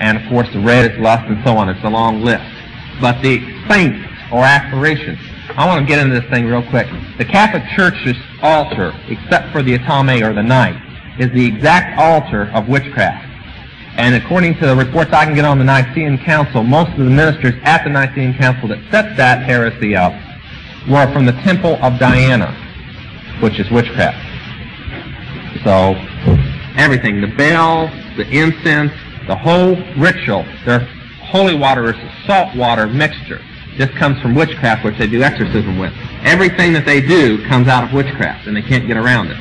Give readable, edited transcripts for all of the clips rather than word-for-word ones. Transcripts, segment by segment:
And of course the red is lust and so on. It's a long list. But the saints or apparitions, I want to get into this thing real quick. The Catholic Church's altar, except for the Atame or the Knight, is the exact altar of witchcraft. And according to the reports I can get on the Nicene Council, most of the ministers at the Nicene Council that set that heresy up were from the Temple of Diana, which is witchcraft. So, everything, the bell, the incense, the whole ritual, their holy water is a salt water mixture. This comes from witchcraft, which they do exorcism with. Everything that they do comes out of witchcraft, and they can't get around it.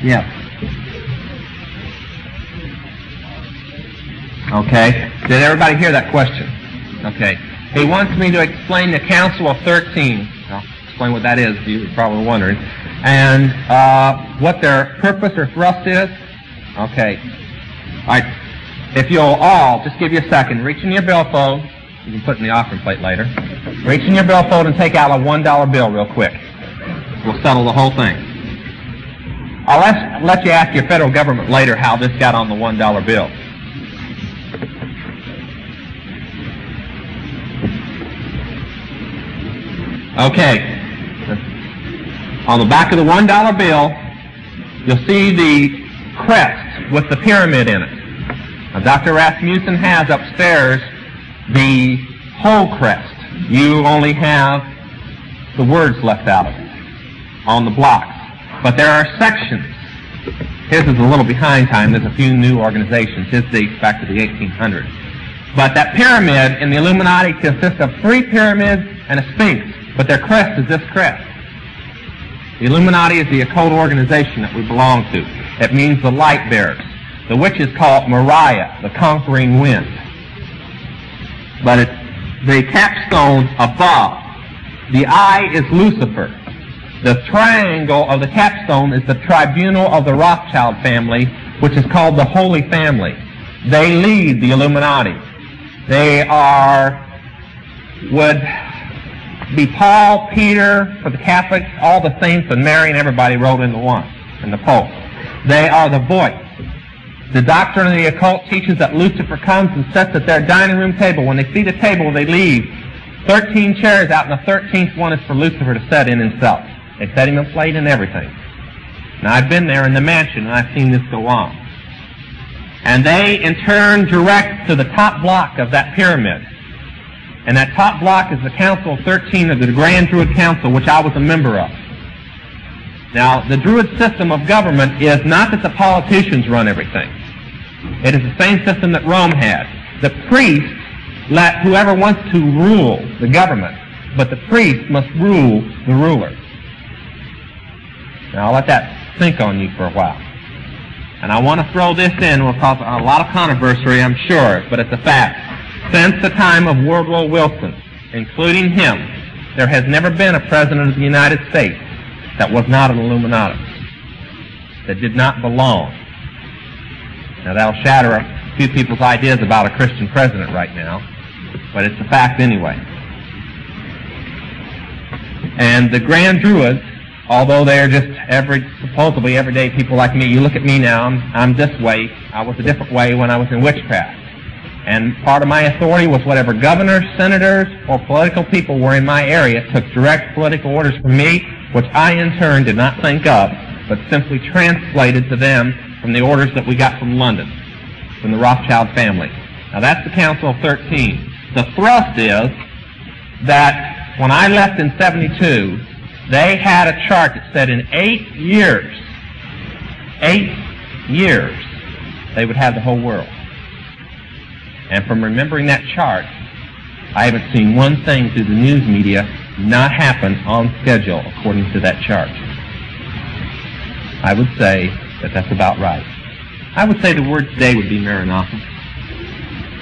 Yes. Okay. Did everybody hear that question? Okay. He wants me to explain the Council of 13. I'll explain what that is, if you were probably wondering. And what their purpose or thrust is. Okay. All right. If you'll all, just give you a second, reach in your billfold. You can put it in the offering plate later. Reach in your billfold and take out a $1 bill real quick. We'll settle the whole thing. I'll let you ask your federal government later how this got on the $1 bill. Okay. On the back of the $1 bill, you'll see the crest with the pyramid in it. Now, Dr. Rasmussen has upstairs the whole crest. You only have the words left out of it on the blocks. But there are sections. His is a little behind time. There's a few new organizations. His dates back to the 1800s. But that pyramid in the Illuminati consists of 3 pyramids and a sphinx. But their crest is this crest. The Illuminati is the occult organization that we belong to. It means the light bearers. The witches call it Mariah, the conquering wind. But it's the capstone above. The eye is Lucifer. The triangle of the capstone is the tribunal of the Rothschild family, which is called the Holy Family. They lead the Illuminati. They would be Paul, Peter, for the Catholics, all the saints, and Mary, and everybody rolled into one, and the Pope. They are the voice. The doctrine of the occult teaches that Lucifer comes and sits at their dining room table. When they see the table, they leave 13 chairs out, and the 13th one is for Lucifer to sit in himself. They set him a plate and everything. Now, I've been there in the mansion, and I've seen this go on. And they, in turn, direct to the top block of that pyramid. And that top block is the Council of 13 of the Grand Druid Council, which I was a member of. Now, the Druid system of government is not that the politicians run everything. It is the same system that Rome had. The priests let whoever wants to rule the government, but the priest must rule the ruler. Now, I'll let that sink on you for a while. And I want to throw this in. It will cause a lot of controversy, I'm sure, but it's a fact. Since the time of Woodrow Wilson, including him, there has never been a president of the United States that was not an Illuminati, that did not belong. Now, that'll shatter a few people's ideas about a Christian president right now, but it's a fact anyway. And the Grand Druids, although they're just supposedly everyday people like me, you look at me now, I'm this way. I was a different way when I was in witchcraft. And part of my authority was whatever governors, senators, or political people were in my area took direct political orders from me, which I in turn did not think of, but simply translated to them from the orders that we got from London, from the Rothschild family. Now that's the Council of 13. The thrust is that when I left in 72, they had a chart that said in 8 years, they would have the whole world. And from remembering that chart, I haven't seen one thing through the news media not happen on schedule according to that chart. I would say that that's about right. I would say the word today would be Maranatha,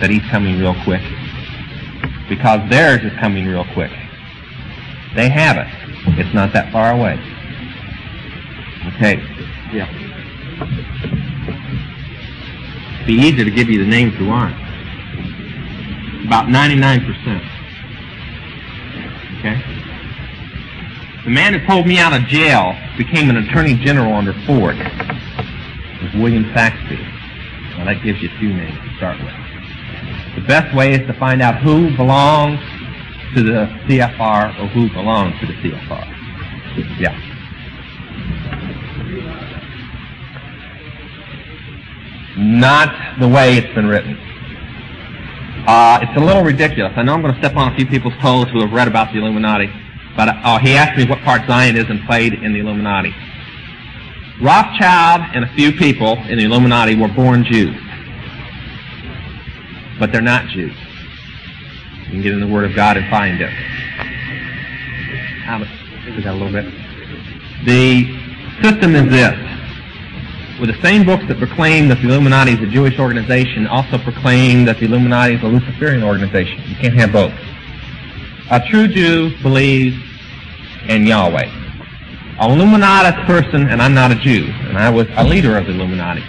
that he's coming real quick, because theirs is coming real quick. They have it. It's not that far away. Okay. Yeah. It'd be easier to give you the names who aren't. About 99%. Okay? The man who pulled me out of jail became an attorney general under Ford. It was William Saxby. Now Now that gives you two names to start with. The best way is to find out who belongs to the CFR or who belongs to the CFR. Yeah. Not the way it's been written. It's a little ridiculous. I know I'm going to step on a few people's toes who have read about the Illuminati, but he asked me what part Zionism played in the Illuminati. Rothschild and a few people in the Illuminati were born Jews, but they're not Jews. You can get in the Word of God and find it. I think we got a little bit. The system is this. With the same books that proclaim that the Illuminati is a Jewish organization also proclaim that the Illuminati is a Luciferian organization. You can't have both. A true Jew believes in Yahweh. An Illuminati person, and I'm not a Jew, and I was a leader of the Illuminati,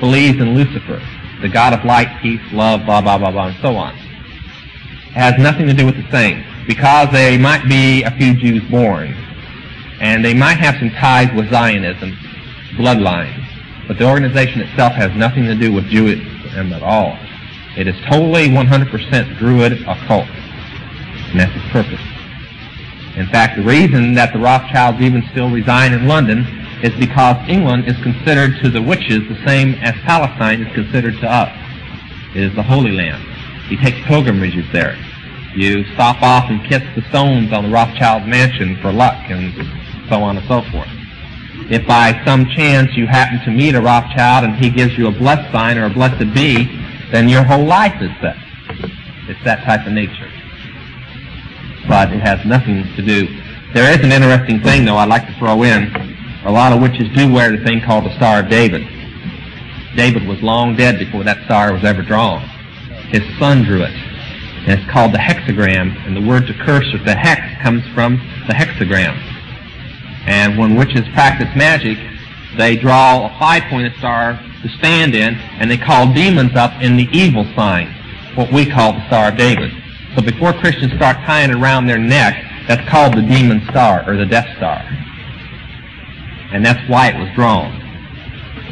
believes in Lucifer, the God of light, peace, love, blah, blah, blah, blah, and so on. It has nothing to do with the same, because there might be a few Jews born, and they might have some ties with Zionism, bloodline, but the organization itself has nothing to do with Judaism at all. It is totally 100% Druid occult, and that's its purpose. In fact, the reason that the Rothschilds even still reside in London is because England is considered to the witches the same as Palestine is considered to us. It is the Holy Land. You take pilgrimages there. You stop off and kiss the stones on the Rothschild mansion for luck, and so on and so forth. If by some chance you happen to meet a Rothschild and he gives you a blessed sign or a blessed bee, then your whole life is set. It's that type of nature. But it has nothing to do. There is an interesting thing, though, I'd like to throw in. A lot of witches do wear the thing called the Star of David. David was long dead before that star was ever drawn. His son drew it. And it's called the hexagram, and the word to curse or the hex comes from the hexagram. And when witches practice magic, they draw a 5-pointed star to stand in, and they call demons up in the evil sign, what we call the Star of David. So before Christians start tying it around their neck, that's called the demon star, or the death star. And that's why it was drawn.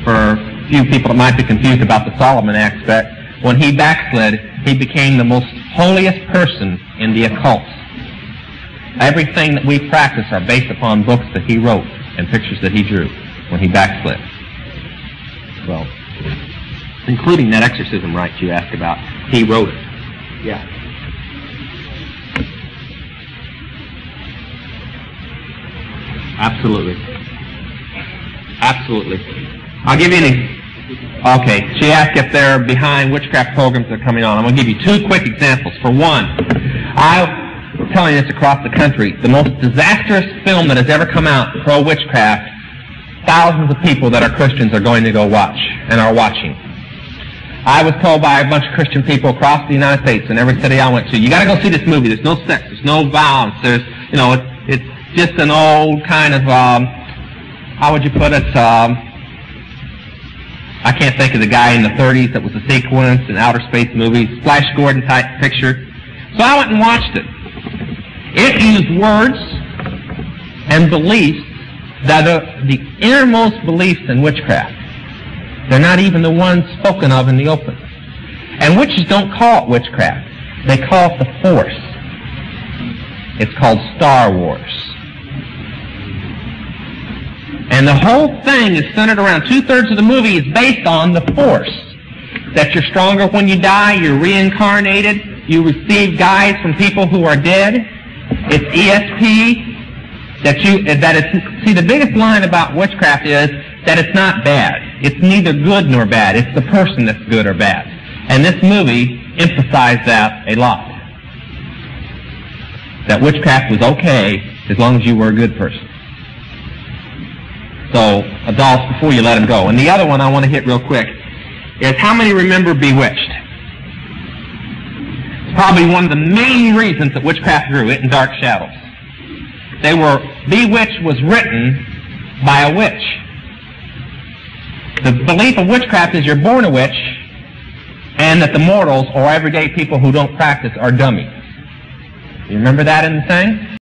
For a few people that might be confused about the Solomon aspect, when he backslid, he became the most holiest person in the occult. Everything that we practice are based upon books that he wrote and pictures that he drew when he backslid. Well, including that exorcism rite you asked about, he wrote it. Yeah. Absolutely. Absolutely. I'll give you any. Okay, she asked if they're behind witchcraft programs that are coming on. I'm going to give you two quick examples. For one, I'm telling this across the country, the most disastrous film that has ever come out, pro-witchcraft, thousands of people that are Christians are going to go watch and are watching. I was told by a bunch of Christian people across the United States in every city I went to, you got to go see this movie. There's no sex, there's no violence, there's, you know, it's just an old kind of, how would you put it, I can't think of the guy in the 30s that was a sequence in outer space movies, Flash Gordon type picture. So I went and watched it. It used words and beliefs that are the innermost beliefs in witchcraft. They're not even the ones spoken of in the open. And witches don't call it witchcraft. They call it the Force. It's called Star Wars. And the whole thing is centered around 2/3 of the movie is based on the Force. That you're stronger when you die, you're reincarnated, you receive guides from people who are dead. It's ESP. See, the biggest line about witchcraft is that it's not bad. It's neither good nor bad. It's the person that's good or bad. And this movie emphasized that a lot. That witchcraft was okay as long as you were a good person. So, adults, before you let them go. And the other one I want to hit real quick is how many remember Bewitched? It's probably one of the main reasons that witchcraft grew, it and Dark Shadows. Bewitched was written by a witch. The belief of witchcraft is you're born a witch, and that the mortals, or everyday people who don't practice, are dummies. You remember that in the thing?